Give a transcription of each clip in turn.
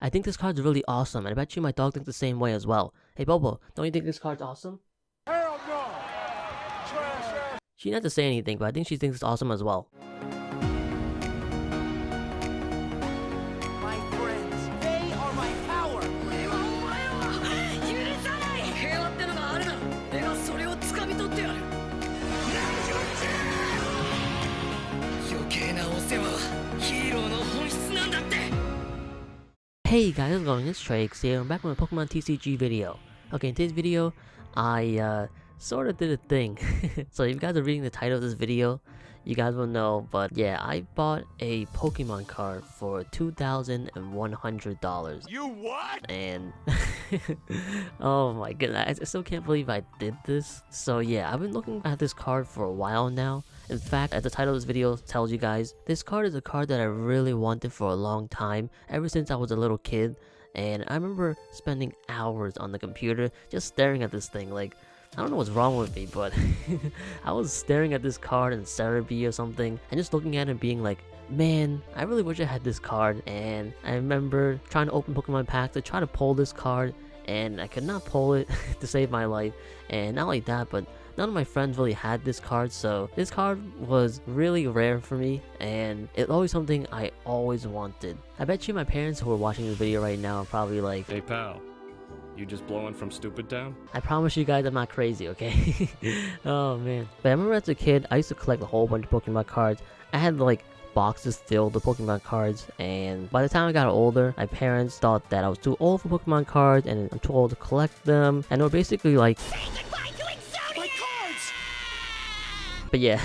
I think this card's really awesome, and I bet you my dog thinks the same way as well. Hey Bobo, don't you think this card's awesome? Hell no! Trash ass. She didn't have to say anything, but I think she thinks it's awesome as well. My friends, they are my power. Hey guys, how's it going? It's Trieyx here. I'm back with a Pokemon TCG video. Okay, in today's video, I sort of did a thing. So if you guys are reading the title of this video, you guys will know. But yeah, I bought a Pokemon card for $2,100. You what? And oh my goodness, I still can't believe I did this. So yeah, I've been looking at this card for a while now. In fact, as the title of this video tells you guys, this card is a card that I really wanted for a long time, ever since I was a little kid. And I remember spending hours on the computer just staring at this thing. Like, I don't know what's wrong with me, but I was staring at this card in Cerebi or something and just looking at it being like, man, I really wish I had this card. And I remember trying to open Pokemon packs to try to pull this card, and I could not pull it to save my life. And not only that, but none of my friends really had this card, so this card was really rare for me, and it's always something I always wanted. I bet you my parents who are watching this video right now are probably like, Hey pal, you just blowing from Stupid Town? I promise you guys I'm not crazy, okay? Oh man. But I remember as a kid, I used to collect a whole bunch of Pokemon cards. I had like boxes filled with Pokemon cards, and by the time I got older, my parents thought that I was too old for Pokemon cards and I'm too old to collect them, and they were basically like, but yeah,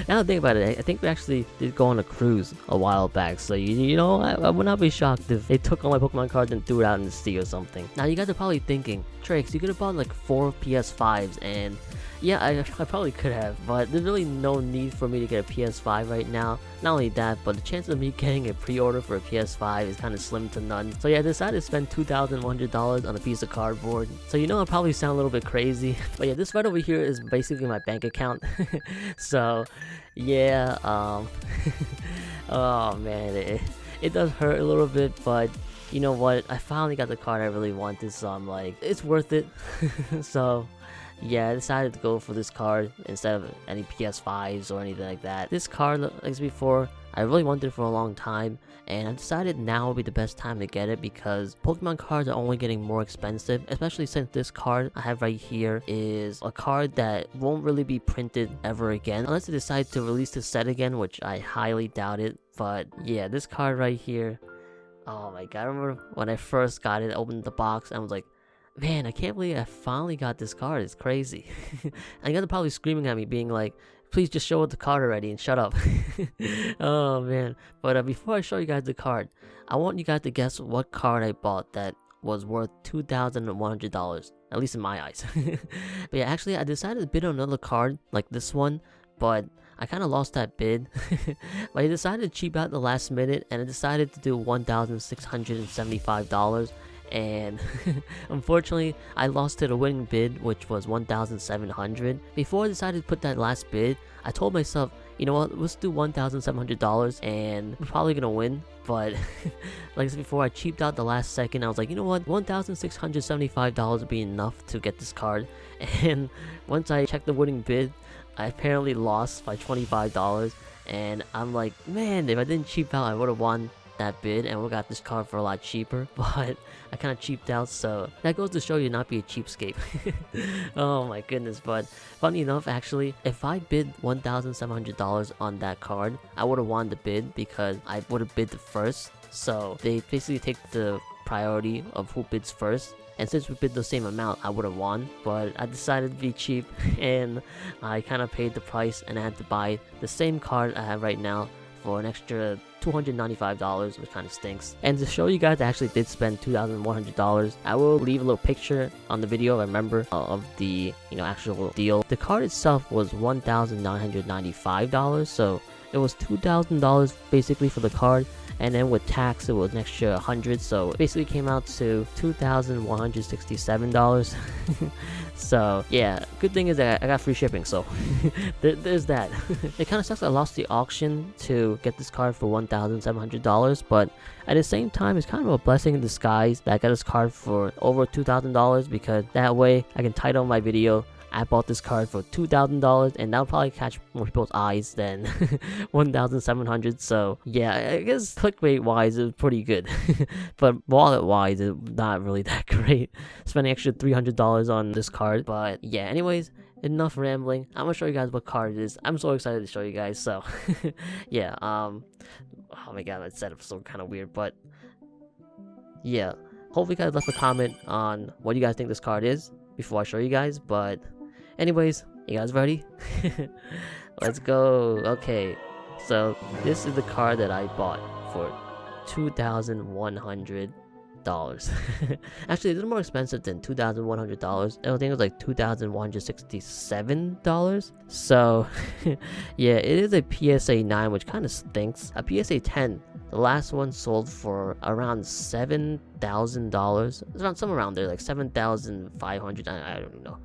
now I think about it, I think we actually did go on a cruise a while back, so you know, I would not be shocked if they took all my Pokemon cards and threw it out in the sea or something. Now you guys are probably thinking, Trieyx, you could have bought like 4 PS5s, and yeah, I probably could have, but there's really no need for me to get a PS5 right now. Not only that, but the chance of me getting a pre-order for a PS5 is kind of slim to none. So yeah, I decided to spend $2,100 on a piece of cardboard. So you know, I probably sound a little bit crazy, but yeah, this right over here is basically my bank account. So yeah, oh man, it does hurt a little bit, but you know what? I finally got the card I really wanted, so I'm like, it's worth it. So yeah, I decided to go for this card instead of any PS5s or anything like that. This card, like I said before, I really wanted it for a long time, and I decided now would be the best time to get it because Pokemon cards are only getting more expensive, especially since this card I have right here is a card that won't really be printed ever again, unless they decide to release the set again, which I highly doubt it. But yeah, this card right here, oh my god, I remember when I first got it, I opened the box and I was like, man, I can't believe I finally got this card. It's crazy. And you guys are probably screaming at me being like, please just show us the card already and shut up. Oh man. But before I show you guys the card, I want you guys to guess what card I bought that was worth $2,100, at least in my eyes. But yeah, actually I decided to bid on another card like this one, but I kind of lost that bid. But I decided to cheap out the last minute, and I decided to do $1,675. And unfortunately, I lost to the winning bid, which was $1,700. Before I decided to put that last bid, I told myself, you know what, let's do $1,700 and we're probably gonna win. But like I said before, I cheaped out the last second. I was like, you know what, $1,675 would be enough to get this card. And once I checked the winning bid, I apparently lost by $25. And I'm like, man, if I didn't cheap out, I would have won that bid and we got this card for a lot cheaper. But I kind of cheaped out, so that goes to show you not be a cheapskate. Oh my goodness. But funny enough, actually, if I bid $1,700 on that card, I would have won the bid because I would have bid the first. So they basically take the priority of who bids first, and since we bid the same amount, I would have won. But I decided to be cheap and I kind of paid the price, and I had to buy the same card I have right now for an extra $295, which kind of stinks. And to show you guys I actually did spend $2,100, I will leave a little picture on the video, remember, of the actual deal. The card itself was $1,995, so it was $2,000 basically for the card, and then with tax it was an extra 100, so it basically came out to $2,167. So yeah, good thing is that I got free shipping, so there's that. It kind of sucks I lost the auction to get this card for $1,700, but at the same time it's kind of a blessing in disguise that I got this card for over $2,000, because that way I can title my video, I bought this card for $2,000, and that'll probably catch more people's eyes than $1,700. So yeah, I guess clickbait wise it was pretty good, but wallet wise it's not really that great. Spending extra $300 on this card, but yeah. Anyways, enough rambling. I'm gonna show you guys what card it is. I'm so excited to show you guys. So yeah, oh my god, my setup's so kind of weird, but yeah. Hopefully you guys left a comment on what you guys think this card is before I show you guys, but anyways, you guys ready? Let's go. Okay, so this is the card that I bought for $2,100. Actually, it's a little more expensive than $2,100. I think it was like $2,167. So yeah, it is a PSA 9, which kind of stinks. A PSA 10, the last one sold for around $7,000. It's around somewhere around there, like $7,500. I don't know.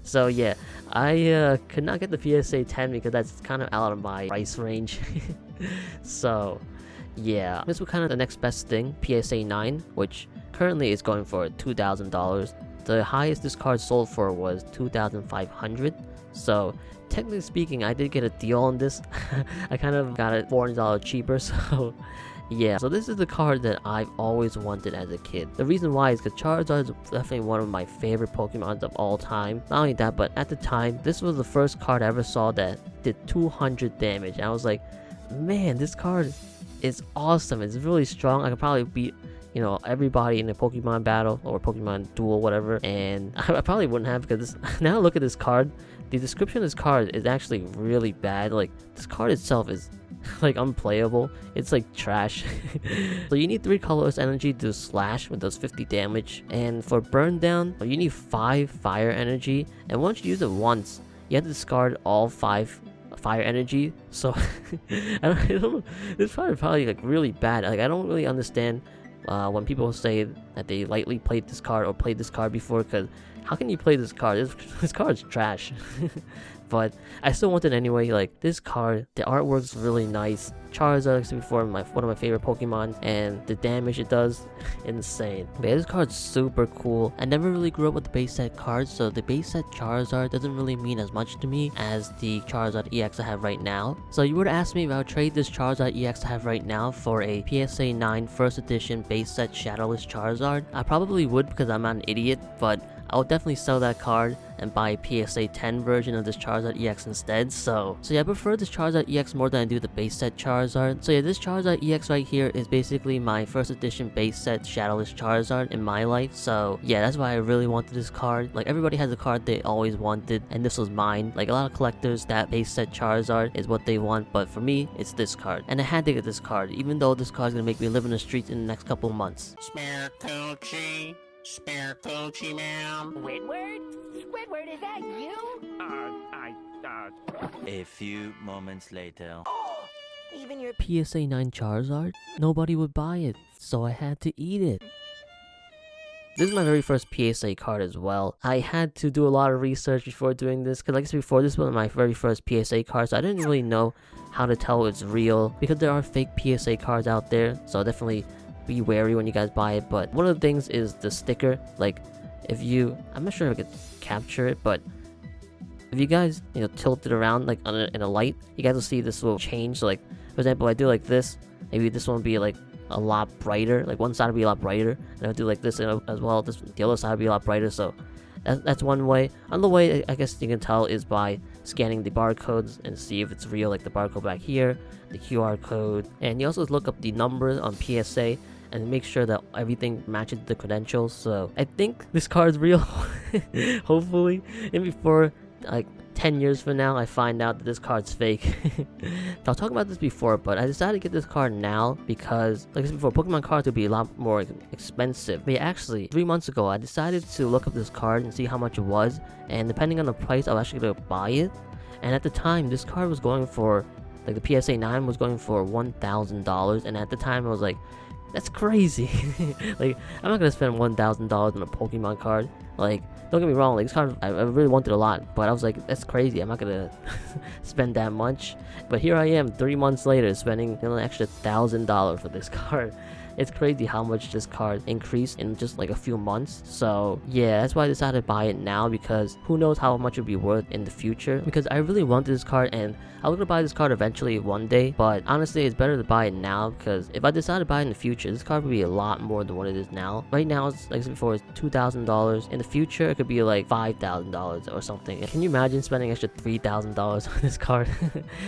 So yeah, I could not get the PSA 10 because that's kind of out of my price range. So yeah, this was kind of the next best thing, PSA 9, which currently is going for $2,000. The highest this card sold for was $2,500. So technically speaking, I did get a deal on this. I kind of got it $400 cheaper. So yeah, so this is the card that I've always wanted as a kid. The reason why is because Charizard is definitely one of my favorite Pokemons of all time. Not only that, but at the time, this was the first card I ever saw that did 200 damage. And I was like, man, this card is awesome. It's really strong. I could probably beat, you know, everybody in a Pokemon battle or Pokemon duel, whatever. And I probably wouldn't have, because now look at this card. The description of this card is actually really bad. Like, this card itself is like unplayable. It's like trash. So you need 3 colorless energy to slash, with those 50 damage, and for burn down you need 5 fire energy, and once you use it once you have to discard all 5 fire energy. So I don't this card is probably like really bad. Like, I don't really understand when people say that they lightly played this card or played this card before, because how can you play this card? This card is trash. But I still want it anyway. Like, this card, the artwork's really nice. Charizard, like I said before, one of my favorite Pokemon, and the damage it does, insane. But yeah, this card's super cool. I never really grew up with the base set cards, so the base set Charizard doesn't really mean as much to me as the Charizard EX I have right now. So you were to ask me if I would trade this Charizard EX I have right now for a PSA 9 first edition base set Shadowless Charizard, I probably would, because I'm not an idiot, but I would definitely sell that card and buy a PSA 10 version of this Charizard EX instead. So yeah, I prefer this Charizard EX more than I do the base set Charizard. So yeah, this Charizard EX right here is basically my first edition base set Shadowless Charizard in my life. So yeah, that's why I really wanted this card. Like, everybody has a card they always wanted, and this was mine. Like, a lot of collectors, that base set Charizard is what they want, but for me, it's this card. And I had to get this card, even though this card is gonna make me live in the streets in the next couple months. Spare Coochie, man. Squidward, is that you? A few moments later. Even your PSA 9 Charizard? Nobody would buy it, so I had to eat it. This is my very first PSA card as well. I had to do a lot of research before doing this, because like I said before, this was my very first PSA card, so I didn't really know how to tell it's real, because there are fake PSA cards out there, so definitely be wary when you guys buy it. But one of the things is the sticker. Like, if you, I'm not sure if I could capture it, but if you guys, you know, tilt it around like in a light, you guys will see this will change. So like, for example, I do like this, maybe this one will be like a lot brighter, like one side will be a lot brighter, and I'll do like this as well, the other side will be a lot brighter. So that's one way. Another way I guess you can tell is by scanning the barcodes and see if it's real, like the barcode back here, the QR code, and you also look up the numbers on PSA and make sure that everything matches the credentials. So I think this card is real. Hopefully, and before like 10 years from now I find out that this card's fake. I'll talk about this before, but I decided to get this card now because, like I said before, Pokemon cards would be a lot more expensive. But yeah, actually 3 months ago I decided to look up this card and see how much it was, and depending on the price I was actually going to buy it. And at the time this card was going for Like the PSA 9 was going for $1,000, and at the time I was like, that's crazy. Like, I'm not gonna spend $1,000 on a Pokemon card. Like, don't get me wrong, like this card I really wanted a lot, but I was like, that's crazy. I'm not gonna spend that much. But here I am 3 months later spending an extra $1,000 for this card. It's crazy how much this card increased in just like a few months. So yeah, that's why I decided to buy it now, because who knows how much it'll be worth in the future. Because I really wanted this card, and I was gonna buy this card eventually one day, but honestly it's better to buy it now, because if I decide to buy it in the future, this card would be a lot more than what it is now. Right now, it's like I said before, it's $2,000. In the future, it could be like $5,000 or something. Can you imagine spending extra $3,000 on this card?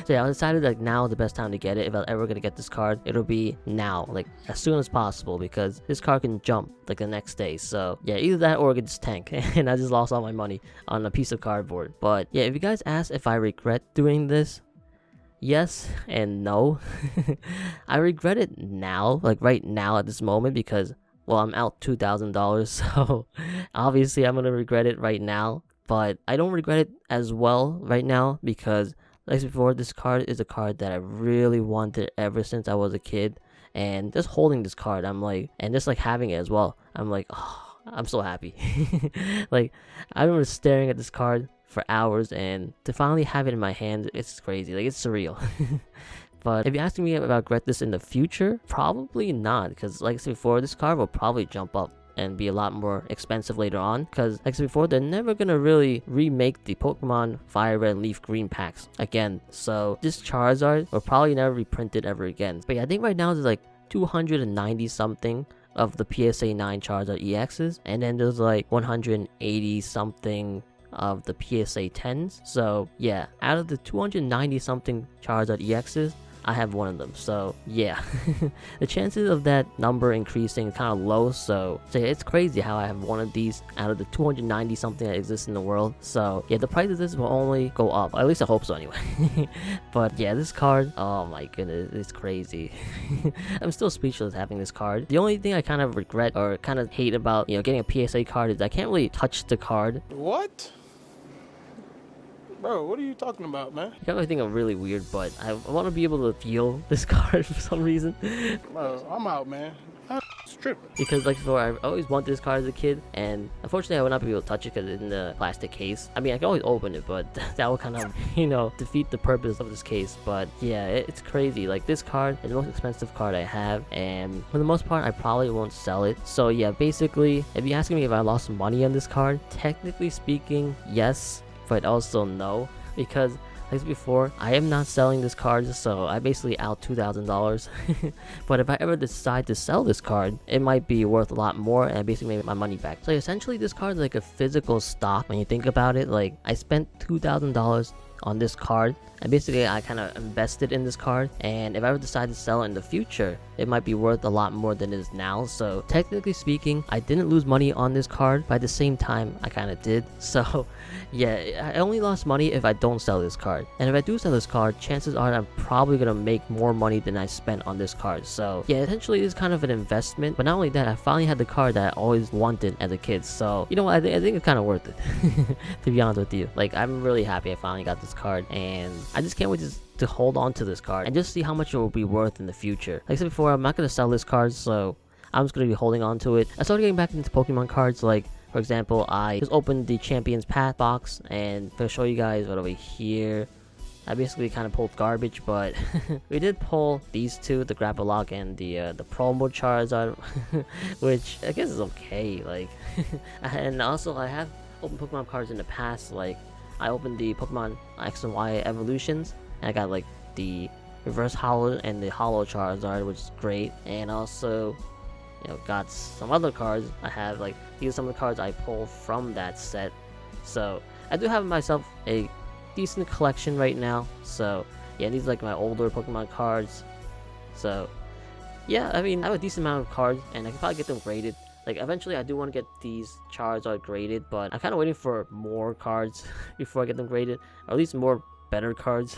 So yeah, I decided like now is the best time to get it. If I'm ever gonna get this card, it'll be now, like as soon as possible, because this card can jump like the next day. So yeah, either that or it could just tank and I just lost all my money on a piece of cardboard. But yeah, if you guys ask if I regret doing this, yes and no. I regret it now, like right now at this moment, because well, I'm out $2,000, so obviously I'm gonna regret it right now. But I don't regret it as well right now, because like I said before, this card is a card that I really wanted ever since I was a kid. And just holding this card, I'm like, and just like having it as well, I'm like, oh, I'm so happy. Like, I remember staring at this card for hours, and to finally have it in my hand, it's crazy. Like, it's surreal. But if you're asking me if I regret this in the future, probably not, because like I said before, this card will probably jump up and be a lot more expensive later on, because like I said before, they're never gonna really remake the Pokemon Fire Red Leaf Green packs again. So this Charizard will probably never be printed ever again. But yeah, I think right now there's like 290 something of the PSA 9 Charizard EXs, and then there's like 180 something of the PSA 10s. So yeah, out of the 290 something Charizard EXs, I have one of them. So yeah, the chances of that number increasing is kind of low. So yeah, it's crazy how I have one of these out of the 290 something that exists in the world. So yeah, the price of this will only go up, at least I hope so anyway. But yeah, this card, oh my goodness, it's crazy. I'm still speechless having this card. The only thing I kind of regret or kind of hate about, you know, getting a PSA card is I can't really touch the card. What? Bro, what are you talking about, man? You probably think I'm really weird, but I want to be able to feel this card for some reason. Bro, I'm out, man. It's tripping. Because like before, I always wanted this card as a kid, and unfortunately I would not be able to touch it because it's in the plastic case. I mean, I can always open it, but that would kind of, you know, defeat the purpose of this case. But yeah, it's crazy. Like, this card is the most expensive card I have, and for the most part I probably won't sell it. So yeah, basically, if you're asking me if I lost money on this card, technically speaking, yes, but also no, because like before, I am not selling this card, so I basically out $2,000. But if I ever decide to sell this card, it might be worth a lot more, and I basically made my money back. So essentially, this card is like a physical stock when you think about it. Like, I spent $2,000 on this card, and basically I kind of invested in this card, and if I ever decide to sell it in the future, it might be worth a lot more than it is now. So technically speaking, I didn't lose money on this card, but at the same time I kind of did. So yeah, I only lost money if I don't sell this card, and if I do sell this card, chances are I'm probably gonna make more money than I spent on this card. So yeah, essentially it's kind of an investment. But not only that, I finally had the card that I always wanted as a kid. So you know what, I think it's kind of worth it. To be honest with you, like, I'm really happy I finally got this card, and I just can't wait to hold on to this card and just see how much it will be worth in the future. Like I said before, I'm not going to sell this card, so I'm just going to be holding on to it. I started getting back into Pokemon cards. Like, for example, I just opened the Champions Path box, and I'm going to show you guys right over here. I basically kind of pulled garbage, but we did pull these two, the Grapple Lock and the promo Charizard, which I guess is okay. Like, and also I have opened Pokemon cards in the past. Like, I opened the Pokemon X and Y evolutions, and I got like the reverse holo and the holo Charizard, which is great. And also, you know, got some other cards. I have like, these are some of the cards I pulled from that set. So I do have myself a decent collection right now. So yeah, these are like my older Pokemon cards. So yeah, I mean, I have a decent amount of cards, and I can probably get them graded. Like, eventually I do want to get these Charizard graded, but I'm kind of waiting for more cards before I get them graded, or at least more better cards,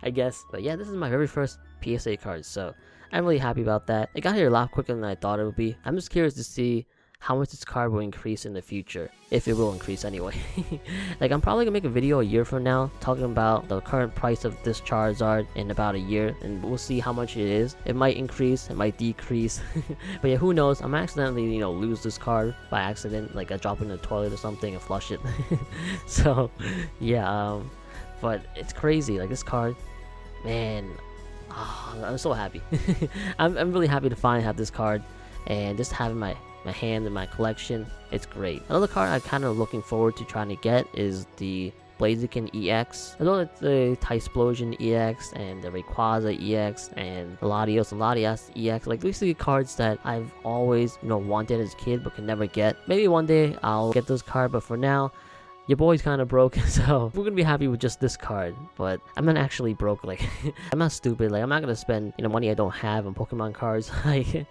I guess. But yeah, this is my very first PSA card, so I'm really happy about that. It got here a lot quicker than I thought it would be. I'm just curious to see how much this card will increase in the future, if it will increase anyway. Like, I'm probably gonna make a video a year from now talking about the current price of this Charizard in about a year, and we'll see how much it is. It might increase, it might decrease. But yeah, who knows? I'm accidentally, lose this card by accident, like I drop it in the toilet or something and flush it. So yeah, but it's crazy. Like, this card, man, I'm so happy. I'm really happy to finally have this card, and just having my hand in my collection, it's great. Another card I'm kind of looking forward to trying to get is the Blaziken EX. I know that the Typhlosion EX and the Rayquaza EX and Latios and Latias EX, like basically cards that I've always wanted as a kid but could never get. Maybe one day I'll get those cards, but for now, your boy's kind of broke, so we're gonna be happy with just this card. But I'm not actually broke. Like, I'm not stupid. Like, I'm not gonna spend money I don't have on Pokemon cards. Like,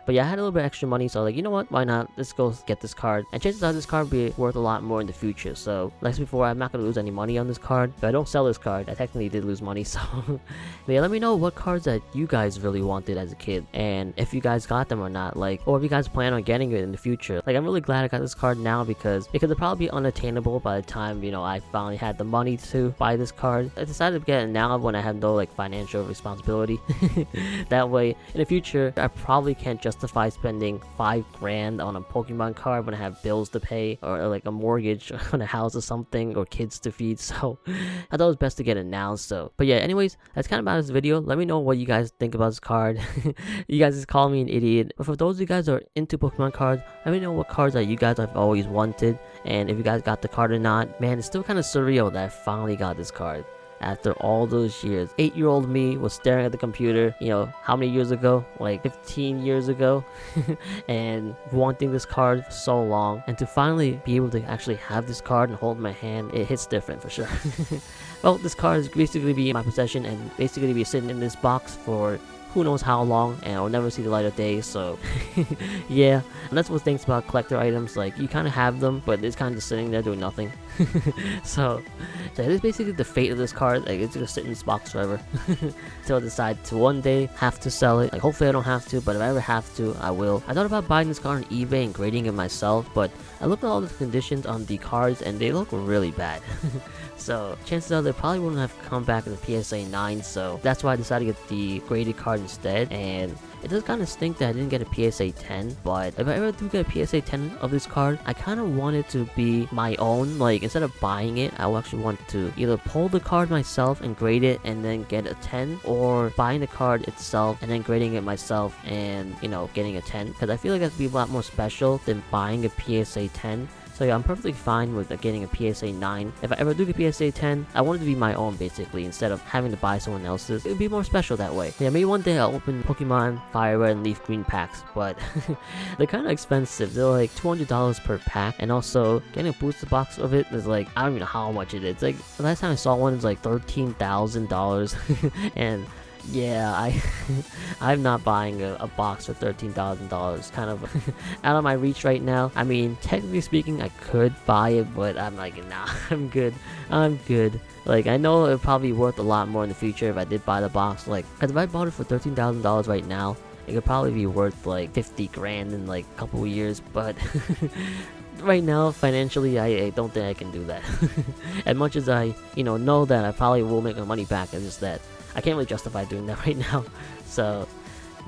but yeah, I had a little bit extra money, so like, you know what? Why not? Let's go get this card. And chances are this card will be worth a lot more in the future. So, like before, I'm not gonna lose any money on this card. If I don't sell this card, I technically did lose money. So, but yeah, let me know what cards that you guys really wanted as a kid, and if you guys got them or not. Like, or if you guys plan on getting it in the future. Like, I'm really glad I got this card now because it could probably be unattainable by the time I finally had the money to buy this card. I decided to get it now when I have no like financial responsibility. That way in the future I probably can't justify spending $5,000 on a Pokemon card when I have bills to pay, or like a mortgage on a house or something, or kids to feed. So I thought it was best to get it now. So but yeah, anyways, that's kind of about this video. Let me know what you guys think about this card. You guys just call me an idiot, but for those of you guys that are into Pokemon cards, let me know what cards that you guys have always wanted, and if you guys got the card or not. Man, it's still kind of surreal that I finally got this card after all those years. 8-year-old me was staring at the computer, how many years ago? Like 15 years ago. And wanting this card for so long, and to finally be able to actually have this card and hold in my hand, it hits different for sure. Well, this card is basically be in my possession and basically be sitting in this box for who knows how long, and I'll never see the light of day. So yeah, and that's what things about collector items, like you kind of have them but it's kind of just sitting there doing nothing. So this is basically the fate of this card. Like, it's gonna sit in this box forever until I decide to one day have to sell it. Like, hopefully I don't have to, but if I ever have to, I will. I thought about buying this card on eBay and grading it myself, but I looked at all the conditions on the cards and they look really bad. So chances are they probably wouldn't have come back in the PSA 9, so that's why I decided to get the graded card instead. And it does kind of stink that I didn't get a PSA 10, but if I ever do get a PSA 10 of this card, I kind of want it to be my own. Like, instead of buying it, I actually want to either pull the card myself and grade it and then get a 10, or buying the card itself and then grading it myself and getting a 10, because I feel like that'd be a lot more special than buying a PSA 10. So yeah, I'm perfectly fine with getting a PSA 9. If I ever do get PSA 10, I want it to be my own basically, instead of having to buy someone else's. It would be more special that way. Yeah, maybe one day I'll open Pokemon Fire Red and Leaf Green packs, but they're kind of expensive. They're like $200 per pack, and also getting a booster box of it is like, I don't even know how much it is. Like, the last time I saw one is like $13,000. And yeah, I'm not buying a box for $13,000. Kind of out of my reach right now. I mean, technically speaking, I could buy it, but I'm like, nah, I'm good. Like, I know it'd probably be worth a lot more in the future if I did buy the box. Like, cause if I bought it for $13,000 right now, it could probably be worth like 50 grand in like a couple of years. But right now, financially, I don't think I can do that. As much as I, know that I probably will make my money back, it's just that I can't really justify doing that right now. So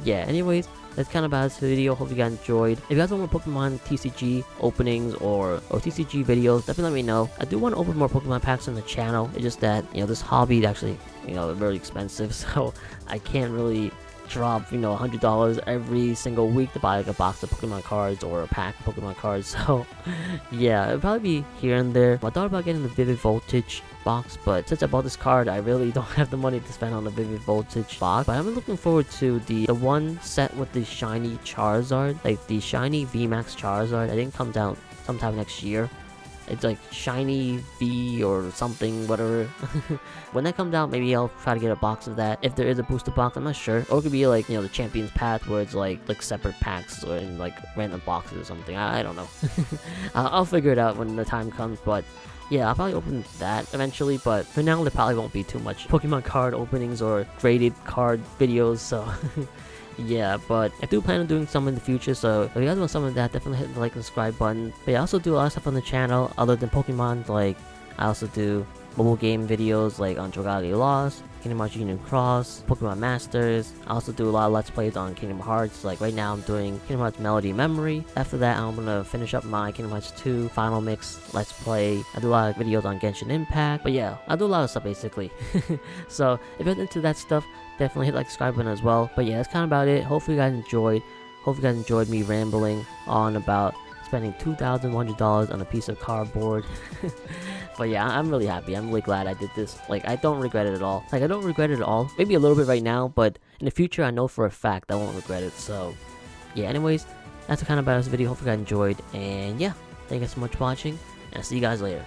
yeah, anyways, that's kind of about this video. Hope you guys enjoyed. If you guys want more Pokemon TCG openings or TCG videos, definitely let me know. I do want to open more Pokemon packs on the channel. It's just that this hobby is actually very expensive, so I can't really drop $100 every single week to buy like a box of Pokemon cards or a pack of Pokemon cards. So yeah, it'll probably be here and there. I thought about getting the Vivid Voltage box, but since I bought this card, I really don't have the money to spend on the Vivid Voltage box. But I'm looking forward to the one set with the shiny Charizard, like the shiny VMAX Charizard. I think it comes out sometime next year. It's like shiny V or something, whatever. When that comes out, maybe I'll try to get a box of that. If there is a booster box, I'm not sure. Or it could be like, the Champions Path, where it's like separate packs or in like random boxes or something. I don't know. I'll figure it out when the time comes, but yeah, I'll probably open that eventually. But for now, there probably won't be too much Pokemon card openings or graded card videos, so yeah, but I do plan on doing some in the future, so if you guys want some of that, definitely hit the like and subscribe button. But yeah, I also do a lot of stuff on the channel other than Pokemon. Like, I also do mobile game videos like on Dragalia Lost, Kingdom Hearts Union Cross, Pokemon Masters. I also do a lot of Let's Plays on Kingdom Hearts. Like right now I'm doing Kingdom Hearts Melody Memory. After that I'm gonna finish up my Kingdom Hearts 2 Final Mix Let's Play. I do a lot of videos on Genshin Impact. But yeah, I do a lot of stuff basically. So if you're into that stuff, definitely hit the like subscribe button as well. But yeah, that's kind of about it. Hopefully you guys enjoyed. Hopefully you guys enjoyed me rambling on about spending $2,100 on a piece of cardboard. But yeah, I'm really happy. I'm really glad I did this. Like, I don't regret it at all. Like, I don't regret it at all. Maybe a little bit right now, but in the future, I know for a fact I won't regret it. So, yeah, anyways, that's kind of about this video. Hopefully you guys enjoyed. And yeah, thank you guys so much for watching, and I'll see you guys later.